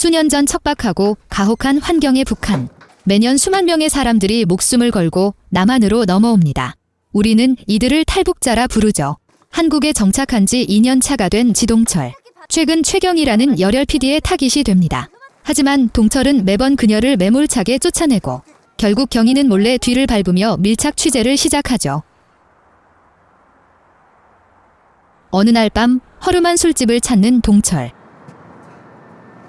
수년 전 척박하고 가혹한 환경의 북한. 매년 수만 명의 사람들이 목숨을 걸고 남한으로 넘어옵니다. 우리는 이들을 탈북자라 부르죠. 한국에 정착한 지 2년 차가 된 지동철. 최근 최경이라는 열혈 PD의 타깃이 됩니다. 하지만 동철은 매번 그녀를 매몰차게 쫓아내고 결국 경이는 몰래 뒤를 밟으며 밀착 취재를 시작하죠. 어느 날 밤 허름한 술집을 찾는 동철.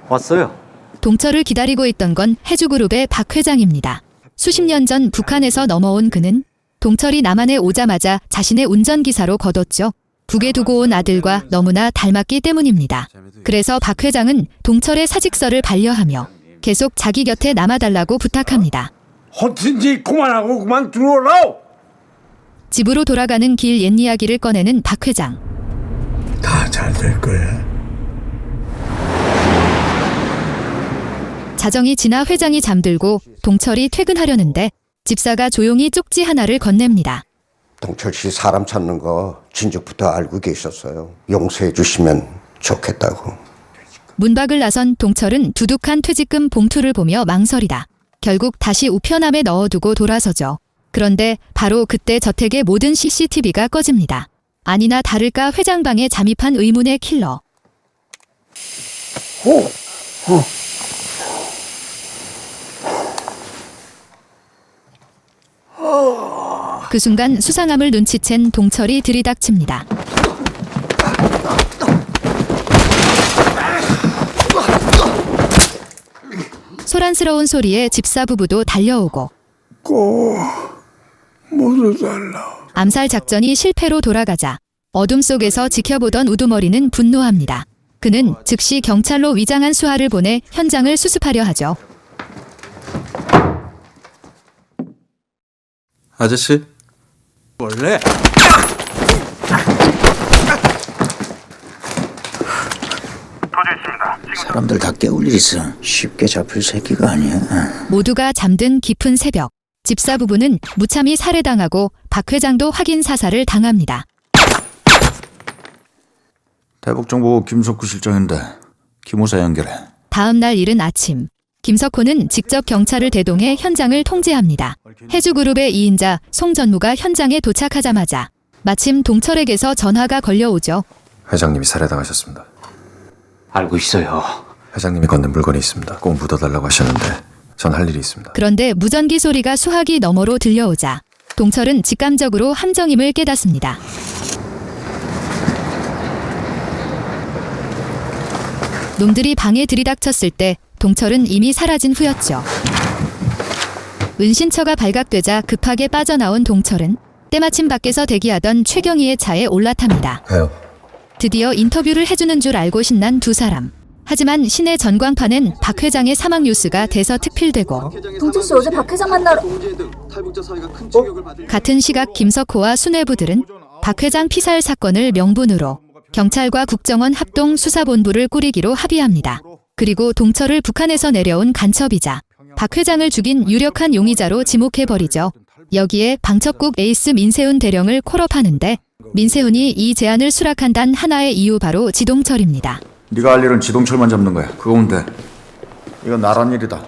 왔어요. 동철을 기다리고 있던 건 해주그룹의 박 회장입니다. 수십 년 전 북한에서 넘어온 그는 동철이 남한에 오자마자 자신의 운전기사로 거뒀죠. 북에 두고 온 아들과 너무나 닮았기 때문입니다. 그래서 박 회장은 동철의 사직서를 반려하며 계속 자기 곁에 남아달라고 부탁합니다. 허튼 짓 그만하고 그만 들어오라. 집으로 돌아가는 길 옛 이야기를 꺼내는 박 회장. 다 잘 될 거야. 자정이 지나 회장이 잠들고 동철이 퇴근하려는데 집사가 조용히 쪽지 하나를 건넵니다. 동철 씨 사람 찾는 거 진즉부터 알고 계셨어요. 용서해 주시면 좋겠다고. 문밖을 나선 동철은 두둑한 퇴직금 봉투를 보며 망설이다. 결국 다시 우편함에 넣어두고 돌아서죠. 그런데 바로 그때 저택의 모든 CCTV가 꺼집니다. 아니나 다를까 회장 방에 잠입한 의문의 킬러. 그 순간 수상함을 눈치챈 동철이 들이닥칩니다. 소란스러운 소리에 집사 부부도 달려오고 꼭 모두 달라. 암살 작전이 실패로 돌아가자 어둠 속에서 지켜보던 우두머리는 분노합니다. 그는 즉시 경찰로 위장한 수하를 보내 현장을 수습하려 하죠. 아저씨? 원래 사람들 다 깨울 일 있어. 쉽게 잡힐 새끼가 아니야. 모두가 잠든 깊은 새벽. 집사 부부는 무참히 살해당하고 박 회장도 확인 사살을 당합니다. 대북정보 김석구 실장인데 김호사 연결해. 다음 날 이른 아침. 김석호는 직접 경찰을 대동해 현장을 통제합니다. 해주그룹의 2인자 송 전무가 현장에 도착하자마자 마침 동철에게서 전화가 걸려오죠. 회장님이 살해당하셨습니다. 알고 있어요. 회장님이 건넨 물건이 있습니다. 꼭 묻어달라고 하셨는데 전 할 일이 있습니다. 그런데 무전기 소리가 수화기 너머로 들려오자 동철은 직감적으로 함정임을 깨닫습니다. 놈들이 방에 들이닥쳤을 때 동철은 이미 사라진 후였죠. 은신처가 발각되자 급하게 빠져나온 동철은 때마침 밖에서 대기하던 최경희의 차에 올라탑니다. 가요. 드디어 인터뷰를 해주는 줄 알고 신난 두 사람. 하지만 시내 전광판엔 박 회장의 사망 뉴스가 대서특필되고 동철 씨 어제 박 회장 만나러 같은 시각 김석호와 수뇌부들은 박 회장 피살 사건을 명분으로 경찰과 국정원 합동 수사본부를 꾸리기로 합의합니다. 그리고 동철을 북한에서 내려온 간첩이자 박 회장을 죽인 유력한 용의자로 지목해버리죠. 여기에 방첩국 에이스 민세훈 대령을 콜업하는데 민세훈이 이 제안을 수락한 단 하나의 이유 바로 지동철입니다. 네가 할 일은 지동철만 잡는 거야. 그거면 돼. 이건 나란 일이다.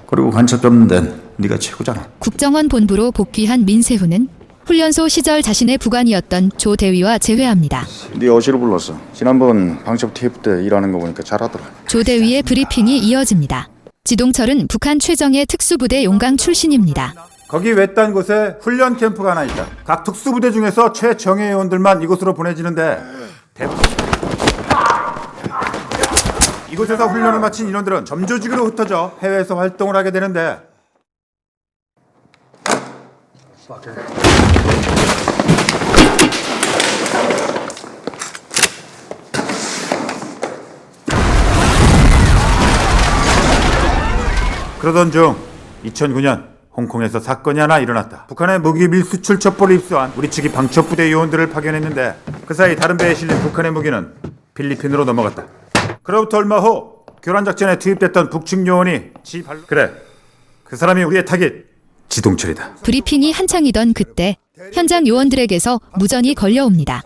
그리고 간첩 잡는 데는 네가 최고잖아. 국정원 본부로 복귀한 민세훈은 훈련소 시절 자신의 부관이었던 조 대위와 재회합니다. 네 어시로 불렀어. 지난번 방첩 TF 때 일하는 거 보니까 잘하더라. 조 대위의 브리핑이 이어집니다. 지동철은 북한 최정예 특수부대 용강 출신입니다. 거기 외딴 곳에 훈련 캠프가 하나 있다. 각 특수부대 중에서 최정예 요원들만 이곳으로 보내지는데 이곳에서 훈련을 마친 인원들은 점조직으로 흩어져 해외에서 활동을 하게 되는데 그러던 중 2009년 홍콩에서 사건이 하나 일어났다. 북한의 무기 밀수출 첩보를 입수한 우리 측이 방첩부대 요원들을 파견했는데 그 사이 다른 배에 실린 북한의 무기는 필리핀으로 넘어갔다. 그로부터 얼마 후 교란작전에 투입됐던 북측 요원이 그래, 그 사람이 우리의 타깃 지동철이다. 브리핑이 한창이던 그때 현장 요원들에게서 무전이 걸려옵니다.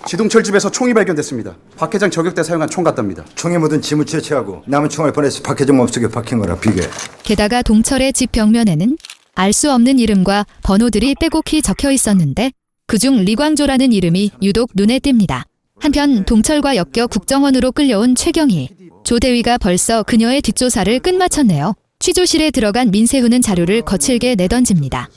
지동철 집에서 총이 발견됐습니다. 박 회장 저격 때 사용한 총 같답니다. 총에 묻은 짐을 채취하고 남은 총을 보내서 박 회장 몸속에 박힌 거라 비교해. 게다가 동철의 집 벽면에는 알 수 없는 이름과 번호들이 빼곡히 적혀 있었는데 그중 리광조라는 이름이 유독 눈에 띕니다. 한편 동철과 엮여 국정원으로 끌려온 최경희. 조 대위가 벌써 그녀의 뒷조사를 끝마쳤네요. 취조실에 들어간 민세훈은 자료를 거칠게 내던집니다.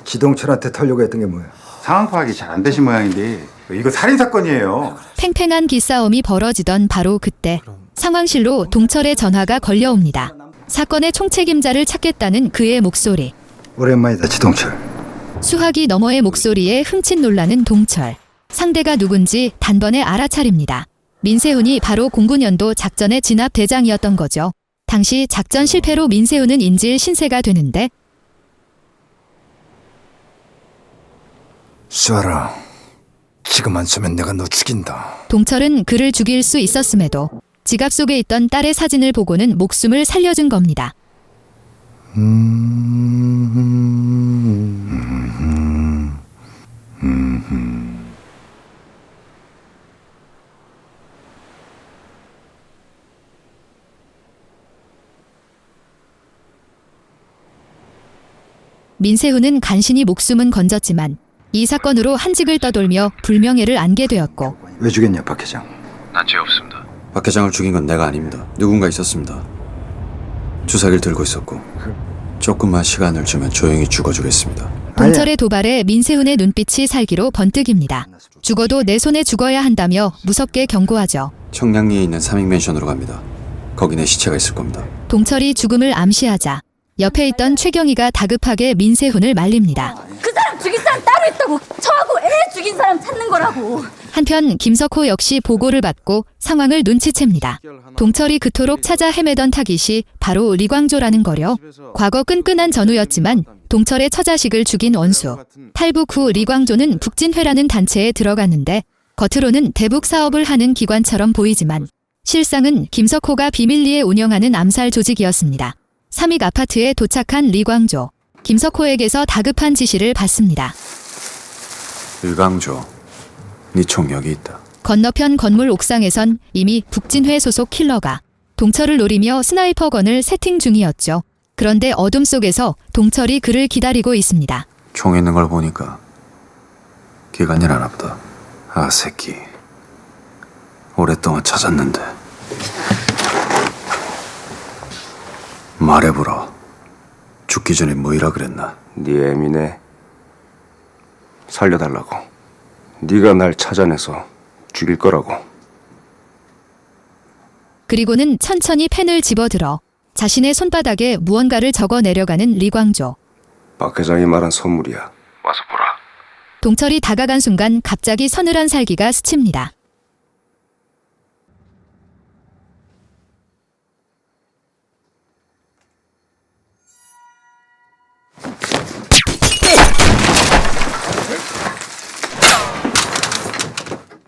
지동철한테 털려고 했던 게 뭐야? 상황 파악이 잘 안 되신 모양인데 이거 살인 사건이에요. 팽팽한 기싸움이 벌어지던 바로 그때 상황실로 동철의 전화가 걸려옵니다. 사건의 총책임자를 찾겠다는 그의 목소리. 오랜만이다 지동철. 수화기 너머의 목소리에 흠칫 놀라는 동철. 상대가 누군지 단번에 알아차립니다. 민세훈이 바로 09년도 작전의 진압 대장이었던 거죠. 당시 작전 실패로 민세훈은 인질 신세가 되는데 쏴라. 지금 안 쏘면 내가 너 죽인다. 동철은 그를 죽일 수 있었음에도 지갑 속에 있던 딸의 사진을 보고는 목숨을 살려준 겁니다. 민세훈은 간신히 목숨은 건졌지만 이 사건으로 한직을 떠돌며 불명예를 안게 되었고 왜 죽였냐 박 회장? 난 죄 없습니다. 박 회장을 죽인 건 내가 아닙니다. 누군가 있었습니다. 주사기를 들고 있었고 조금만 시간을 주면 조용히 죽어주겠습니다. 동철의 도발에 민세훈의 눈빛이 살기로 번뜩입니다. 죽어도 내 손에 죽어야 한다며 무섭게 경고하죠. 청량리에 있는 삼익맨션으로 갑니다. 거기 내 시체가 있을 겁니다. 동철이 죽음을 암시하자 옆에 있던 최경희가 다급하게 민세훈을 말립니다. 그 사람 죽인 사람 따로 있다고. 저하고 애 죽인 사람 찾는 거라고. 한편 김석호 역시 보고를 받고 상황을 눈치챕니다. 동철이 그토록 찾아 헤매던 타깃이 바로 리광조라는 거려. 과거 끈끈한 전우였지만 동철의 처자식을 죽인 원수. 탈북 후 리광조는 북진회라는 단체에 들어갔는데 겉으로는 대북 사업을 하는 기관처럼 보이지만 실상은 김석호가 비밀리에 운영하는 암살 조직이었습니다. 삼익 아파트에 도착한 리광조. 김석호에게서 다급한 지시를 받습니다. 일광조, 네 총 여기 있다. 건너편 건물 옥상에선 이미 북진회 소속 킬러가 동철을 노리며 스나이퍼건을 세팅 중이었죠. 그런데 어둠 속에서 동철이 그를 기다리고 있습니다. 총 있는 걸 보니까 기관일 하나 보다. 아 새끼, 오랫동안 찾았는데 말해보라. 죽기 전에 뭐이라 그랬나? 네 애미네. 살려달라고. 네가 날 찾아내서 죽일 거라고. 그리고는 천천히 펜을 집어들어 자신의 손바닥에 무언가를 적어 내려가는 리광조. 박 회장이 말한 선물이야. 와서 보라. 동철이 다가간 순간 갑자기 서늘한 살기가 스칩니다.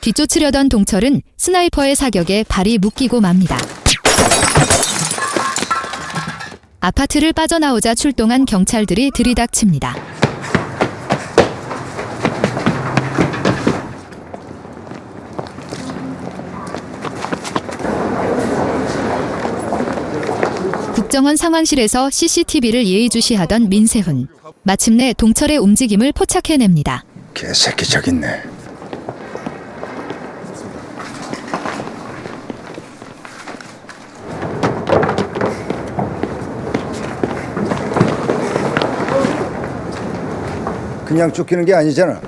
뒤쫓으려던 동철은 스나이퍼의 사격에 발이 묶이고 맙니다. 아파트를 빠져나오자 출동한 경찰들이 들이닥칩니다. 국정원 상황실에서 CCTV를 예의주시하던 민세훈. 마침내 동철의 움직임을 포착해냅니다. 개새끼 저기 있네. 그냥 쫓기는 게 아니잖아.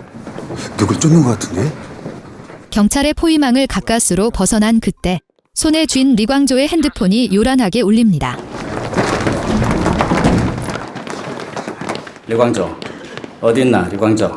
누굴 쫓는 것 같은데? 경찰의 포위망을 가까스로 벗어난 그때 손에 쥔 리광조의 핸드폰이 요란하게 울립니다. 리광조 어디 있나 리광조.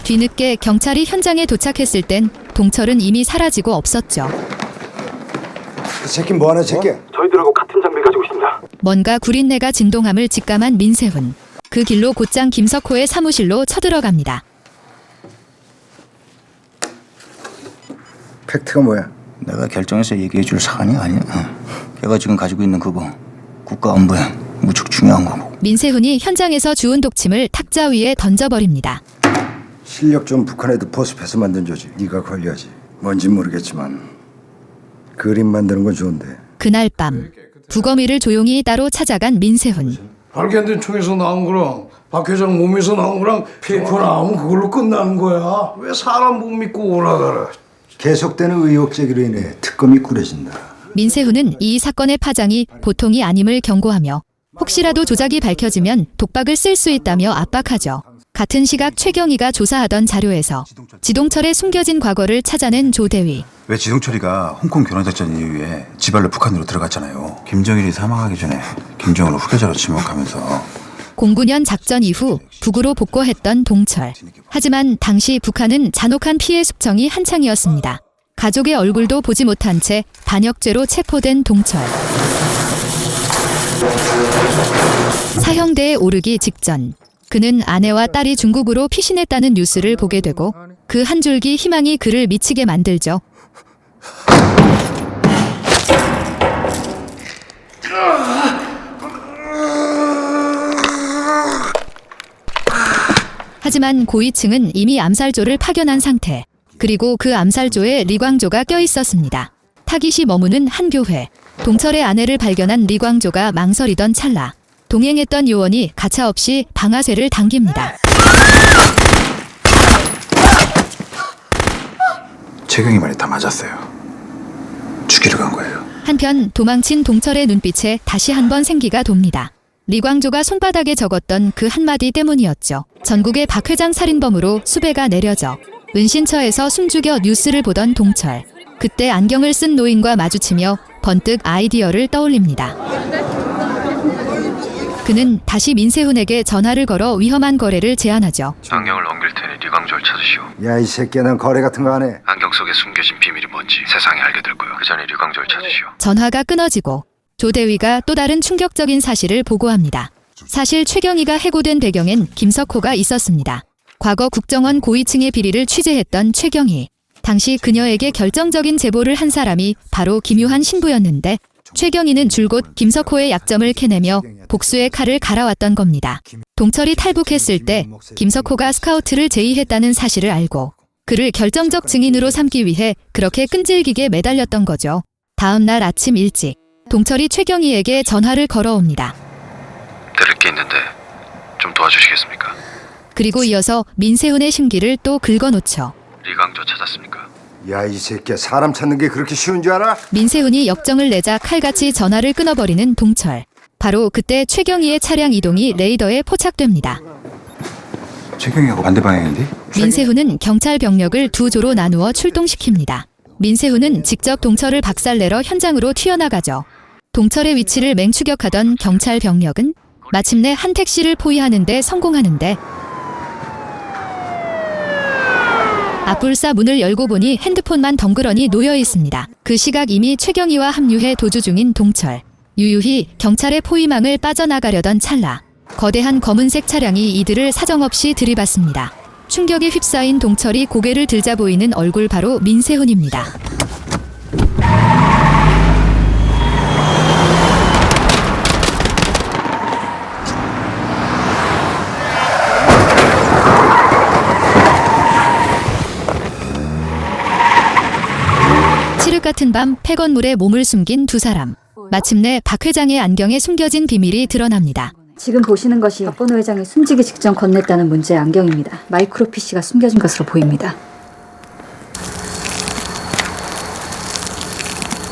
뒤늦게 경찰이 현장에 도착했을 땐 동철은 이미 사라지고 없었죠. 그 새끼 뭐하는 새끼야? 저희들하고 같은 뭔가 구린내가 진동함을 직감한 민세훈. 그 길로 곧장 김석호의 사무실로 쳐들어갑니다. 팩트가 뭐야? 내가 결정해서 얘기해 줄 사안이 아니야. 걔가 지금 가지고 있는 그거 국가 안보에 무척 중요한 거고. 민세훈이 현장에서 주운 독침을 탁자 위에 던져버립니다. 실력 좀 북한에도 포섭해서 만든 조직. 네가 관리하지. 뭔진 모르겠지만 그림 만드는 건 좋은데. 그날 밤 부검이를 조용히 따로 찾아간 민세훈. 발견된 총에서 나온 거랑 박 회장 몸에서 나온 거랑 페이퍼 나오면 그걸로 끝나는 거야. 왜 사람 못 믿고 오라가라. 계속되는 의혹 제기로 인해 특검이 꾸려진다. 민세훈은 이 사건의 파장이 보통이 아님을 경고하며 혹시라도 조작이 밝혀지면 독박을 쓸 수 있다며 압박하죠. 같은 시각 최경희가 조사하던 자료에서 지동철의 숨겨진 과거를 찾아낸 조대위. 왜 지동철이가 홍콩 결혼작전 이후에 지발로 북한으로 들어갔잖아요. 김정일이 사망하기 전에 김정은을 후계자로 지목하면서 09년 작전 이후 북으로 복거했던 동철. 하지만 당시 북한은 잔혹한 피해 숙청이 한창이었습니다. 가족의 얼굴도 보지 못한 채 반역죄로 체포된 동철. 사형대에 오르기 직전 그는 아내와 딸이 중국으로 피신했다는 뉴스를 보게 되고 그 한 줄기 희망이 그를 미치게 만들죠. 하지만 고위층은 이미 암살조를 파견한 상태. 그리고 그 암살조에 리광조가 껴있었습니다. 타깃이 머무는 한 교회. 동철의 아내를 발견한 리광조가 망설이던 찰나 동행했던 요원이 가차없이 방아쇠를 당깁니다. 최경이 말이 다 맞았어요. 죽이러 간 거예요. 한편 도망친 동철의 눈빛에 다시 한번 생기가 돕니다. 리광조가 손바닥에 적었던 그 한마디 때문이었죠. 전국의 박 회장 살인범으로 수배가 내려져 은신처에서 숨죽여 뉴스를 보던 동철. 그때 안경을 쓴 노인과 마주치며 번뜩 아이디어를 떠올립니다. 그는 다시 민세훈에게 전화를 걸어 위험한 거래를 제안하죠. 안경을 넘길 테니 리광조를 찾으시오. 야, 이 새끼야, 난 거래 같은 거 안 해. 안경 속에 숨겨진 비밀이 뭔지 세상에 알게 될 거요. 그 전에 리광조를 찾으시오. 전화가 끊어지고 조대위가 또 다른 충격적인 사실을 보고합니다. 사실 최경희가 해고된 배경엔 김석호가 있었습니다. 과거 국정원 고위층의 비리를 취재했던 최경희. 당시 그녀에게 결정적인 제보를 한 사람이 바로 김유한 신부였는데 최경희는 줄곧 김석호의 약점을 캐내며 복수의 칼을 갈아왔던 겁니다. 동철이 탈북했을 때 김석호가 스카우트를 제의했다는 사실을 알고 그를 결정적 증인으로 삼기 위해 그렇게 끈질기게 매달렸던 거죠. 다음 날 아침 일찍 동철이 최경희에게 전화를 걸어옵니다. 드릴 게 있는데 좀 도와주시겠습니까? 그리고 이어서 민세훈의 심기를 또 긁어놓죠. 리광조 찾았습니까? 야, 이 새끼야, 사람 찾는 게 그렇게 쉬운 줄 알아? 민세훈이 역정을 내자 칼같이 전화를 끊어버리는 동철. 바로 그때 최경희의 차량 이동이 레이더에 포착됩니다. 최경이하고 반대 방향인데? 민세훈은 경찰 병력을 두 조로 나누어 출동시킵니다. 민세훈은 직접 동철을 박살내러 현장으로 튀어나가죠. 동철의 위치를 맹추격하던 경찰 병력은 마침내 한 택시를 포위하는 데 성공하는데 앞불사 문을 열고 보니 핸드폰만 덩그러니 놓여 있습니다. 그 시각 이미 최경희와 합류해 도주 중인 동철. 유유히 경찰의 포위망을 빠져나가려던 찰나 거대한 검은색 차량이 이들을 사정없이 들이받습니다. 충격에 휩싸인 동철이 고개를 들자 보이는 얼굴 바로 민세훈입니다. 칠흑 같은 밤 폐건물에 몸을 숨긴 두 사람. 마침내 박 회장의 안경에 숨겨진 비밀이 드러납니다. 지금 보시는 것이 박건호 회장이 숨지기 직전 건넸다는 문제의 안경입니다. 마이크로 PC가 숨겨진 것으로 보입니다.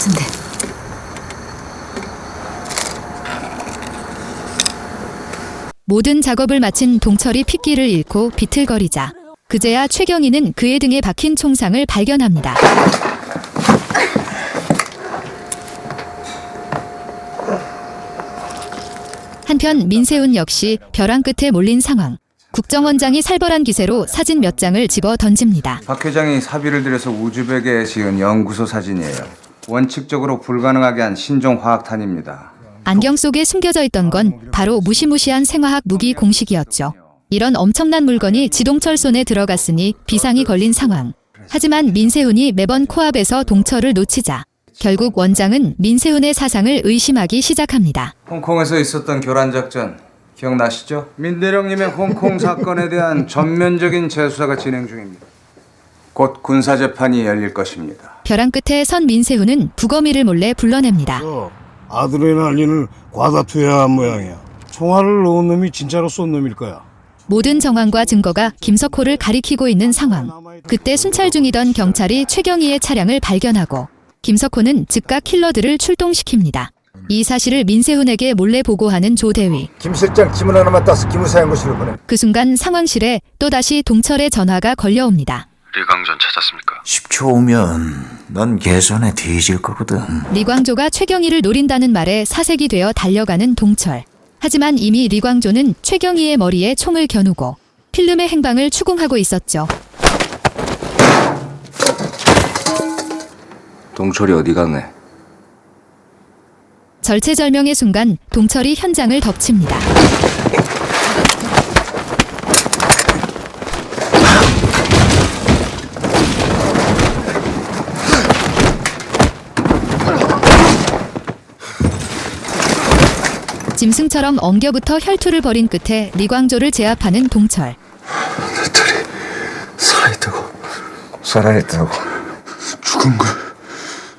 근데 모든 작업을 마친 동철이 핏기를 잃고 비틀거리자 그제야 최경희는 그의 등에 박힌 총상을 발견합니다. 한편 민세훈 역시 벼랑 끝에 몰린 상황. 국정원장이 살벌한 기세로 사진 몇 장을 집어 던집니다. 박 회장이 사비를 들여서 우즈벡에 지은 연구소 사진이에요. 원칙적으로 불가능하게 한 신종 화학탄입니다. 안경 속에 숨겨져 있던 건 바로 무시무시한 생화학 무기 공식이었죠. 이런 엄청난 물건이 지동철 손에 들어갔으니 비상이 걸린 상황. 하지만 민세훈이 매번 코앞에서 동철을 놓치자 결국 원장은 민세훈의 사상을 의심하기 시작합니다. 홍콩에서 있었던 교란 작전 기억나시죠? 민대령님의 홍콩 사건에 대한 전면적인 재수사가 진행 중입니다. 곧 군사 재판이 열릴 것입니다. 벼랑 끝에 선 민세훈은 부검이를 몰래 불러냅니다. 아드레날린을 과다 투여한 모양이야. 총알을 넣은 놈이 진짜로 쏜 놈일 거야. 모든 정황과 증거가 김석호를 가리키고 있는 상황. 그때 순찰 중이던 경찰이 최경희의 차량을 발견하고 김석호는 즉각 킬러들을 출동시킵니다. 이 사실을 민세훈에게 몰래 보고하는 조대위. 김 실장 지문 하나만 따서 기무사연구실로 보내. 그 순간 상황실에 또다시 동철의 전화가 걸려옵니다. 리광전 찾았습니까? 10초 오면 넌 개선에 뒤질 거거든. 리광조가 최경희를 노린다는 말에 사색이 되어 달려가는 동철. 하지만 이미 리광조는 최경희의 머리에 총을 겨누고 필름의 행방을 추궁하고 있었죠. 동철이 어디 갔네? 절체절명의 순간 동철이 현장을 덮칩니다. 짐승처럼 엉겨붙어 혈투를 벌인 끝에 리광조를 제압하는 동철. 둘이 살아있다고 죽은 걸.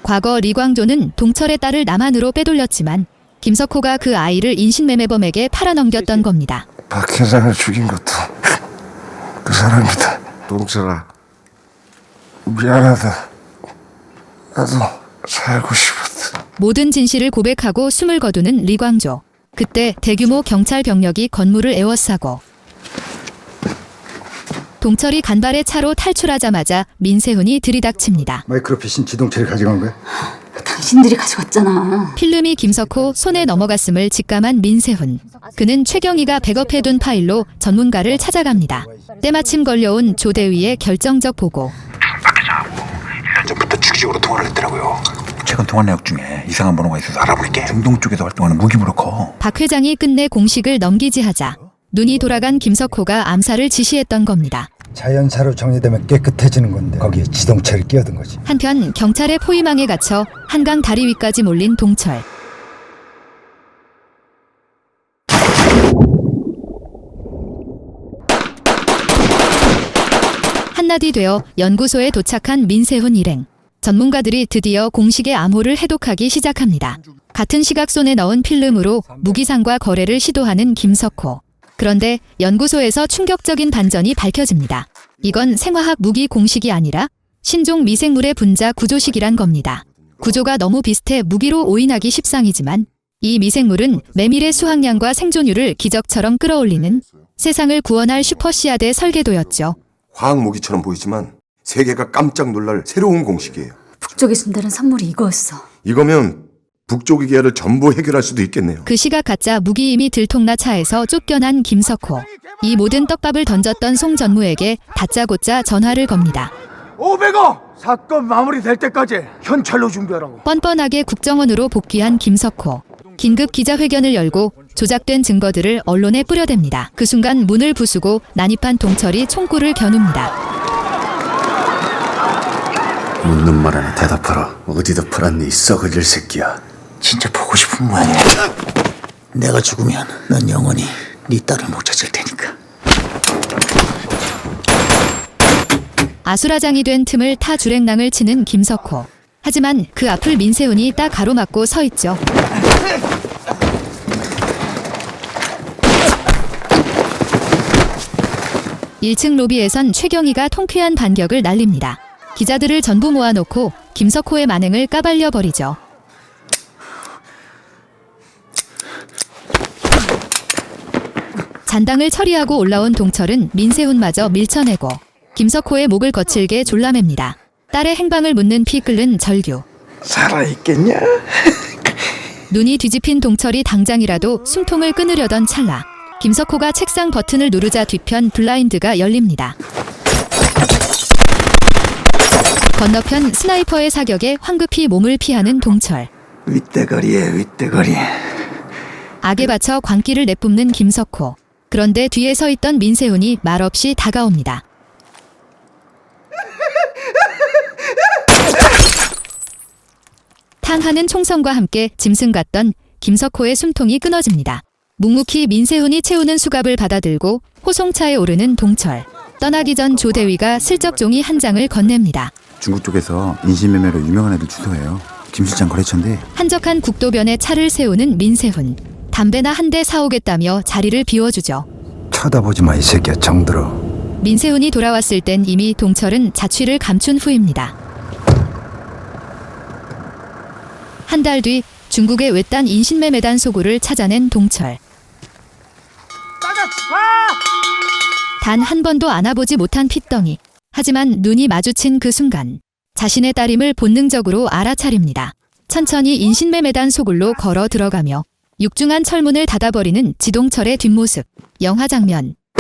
과거 리광조는 동철의 딸을 남한으로 빼돌렸지만 김석호가 그 아이를 인신매매범에게 팔아넘겼던 겁니다. 박 회장을 죽인 것도 그 사람이다. 동철아, 미안하다. 나도 살고 싶었다. 모든 진실을 고백하고 숨을 거두는 리광조. 그때 대규모 경찰 병력이 건물을 에워싸고 동철이 간발의 차로 탈출하자마자 민세훈이 들이닥칩니다. 마이크로핏은 지동철이 가져간 거야? 당신들이 가져갔잖아. 필름이 김석호 손에 넘어갔음을 직감한 민세훈. 그는 최경희가 백업해둔 파일로 전문가를 찾아갑니다. 때마침 걸려온 조대위의 결정적 보고. 박 회장하고 1년 전부터 주기적으로 통화를 했더라고요. 최근 통화 내역 중에 이상한 번호가 있어서 알아볼게. 중동 쪽에서 활동하는 무기 브로커. 박 회장이 끝내 공식을 넘기지 하자 눈이 돌아간 김석호가 암살을 지시했던 겁니다. 자연사로 정리되면 깨끗해지는 건데 거기에 지동철이 끼어든 거지. 한편 경찰의 포위망에 갇혀 한강 다리 위까지 몰린 동철. 한낮이 되어 연구소에 도착한 민세훈 일행. 전문가들이 드디어 공식의 암호를 해독하기 시작합니다. 같은 시각 손에 넣은 필름으로 무기상과 거래를 시도하는 김석호. 그런데 연구소에서 충격적인 반전이 밝혀집니다. 이건 생화학 무기 공식이 아니라 신종 미생물의 분자 구조식이란 겁니다. 구조가 너무 비슷해 무기로 오인하기 십상이지만 이 미생물은 메밀의 수확량과 생존율을 기적처럼 끌어올리는 세상을 구원할 슈퍼시아대 설계도였죠. 화학무기처럼 보이지만 세계가 깜짝 놀랄 새로운 공식이에요. 북쪽에 준다는 선물이 이거였어. 이거면 북쪽 위기를 전부 해결할 수도 있겠네요. 그 시각 가짜 무기임이 들통나 차에서 쫓겨난 김석호. 이 모든 떡밥을 던졌던 송 전무에게 다짜고짜 전화를 겁니다. 500억! 사건 마무리될 때까지 현찰로 준비하라고. 뻔뻔하게 국정원으로 복귀한 김석호. 긴급 기자회견을 열고 조작된 증거들을 언론에 뿌려댑니다. 그 순간 문을 부수고 난입한 동철이 총구를 겨눕니다. 묻는 말 하나 대답하라. 어디다 팔았니, 썩을 새끼야. 진짜 보고 싶은 모양이야. 내가 죽으면 넌 영원히 네 딸을 못 찾을 테니까. 아수라장이 된 틈을 타 주랭랑을 치는 김석호. 하지만 그 앞을 민세훈이 딱 가로막고 서 있죠. (1층) 로비에선 최경희가 통쾌한 반격을 날립니다. 기자들을 전부 모아놓고 김석호의 만행을 까발려 버리죠. 잔당을 처리하고 올라온 동철은 민세훈마저 밀쳐내고 김석호의 목을 거칠게 졸라맵니다. 딸의 행방을 묻는 피 끓는 절규. 살아있겠냐? 눈이 뒤집힌 동철이 당장이라도 숨통을 끊으려던 찰나 김석호가 책상 버튼을 누르자 뒤편 블라인드가 열립니다. 건너편 스나이퍼의 사격에 황급히 몸을 피하는 동철. 윗대거리에 윗대거리. 악에 받쳐 광기를 내뿜는 김석호. 그런데 뒤에 서 있던 민세훈이 말없이 다가옵니다. 탕하는 총성과 함께 짐승 같던 김석호의 숨통이 끊어집니다. 묵묵히 민세훈이 채우는 수갑을 받아들고 호송차에 오르는 동철. 떠나기 전 조대위가 슬쩍 종이 한 장을 건넵니다. 중국 쪽에서 인신매매로 유명한 애들 주소해요. 김 실장 거래처인데. 한적한 국도변에 차를 세우는 민세훈. 담배나 한 대 사오겠다며 자리를 비워주죠. 쳐다보지 마 이 새끼야. 정들어. 민세훈이 돌아왔을 땐 이미 동철은 자취를 감춘 후입니다. 한 달 뒤 중국의 외딴 인신매매단 소굴을 찾아낸 동철. 단 한 번도 안아보지 못한 핏덩이. 하지만 눈이 마주친 그 순간 자신의 딸임을 본능적으로 알아차립니다. 천천히 인신매매단 소굴로 걸어 들어가며 육중한 철문을 닫아버리는 지동철의 뒷모습. 영화 장면.